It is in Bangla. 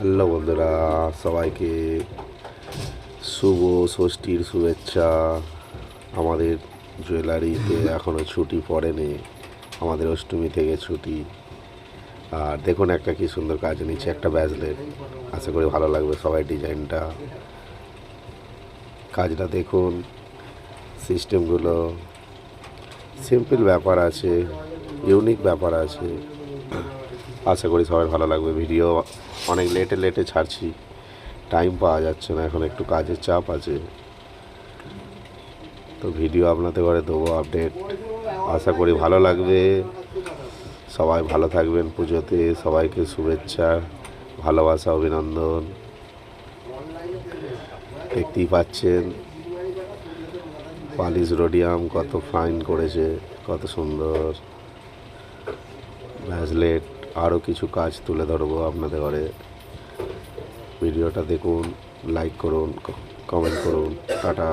হ্যালো বন্ধুরা, সবাইকে শুভ ষষ্ঠীর শুভেচ্ছা। আমাদের জুয়েলারিতে এখনও ছুটি পড়েনি, আমাদের অষ্টমী থেকে ছুটি। আর দেখুন একটা কি সুন্দর কাজ নিচ্ছে, একটা ব্যাজলেট। আশা করি ভালো লাগবে সবাই ডিজাইনটা, কাজটা দেখুন, সিস্টেমগুলো সিম্পল ব্যাপার আছে, ইউনিক ব্যাপার আছে। আশা করি সবাই ভালো লাগবে। ভিডিও অনেক লেটে ছাড়ছি, টাইম পাওয়া যাচ্ছে না, এখন একটু কাজের চাপ আছে, তো ভিডিও আপনাদের ঘরে দেবো আপডেট। আশা করি ভালো লাগবে। সবাই ভালো থাকবেন পুজোতে। সবাইকে শুভেচ্ছা, ভালোবাসা, অভিনন্দন। দেখতেই পাচ্ছেন পালিশ রোডিয়াম কত ফাইন করেছে, কত সুন্দর ব্রেসলেট। আরও কিছু কাজ তুলে ধরবো আপনাদের ঘরে। ভিডিওটা দেখুন, লাইক করুন, কমেন্ট করুন। টাটা।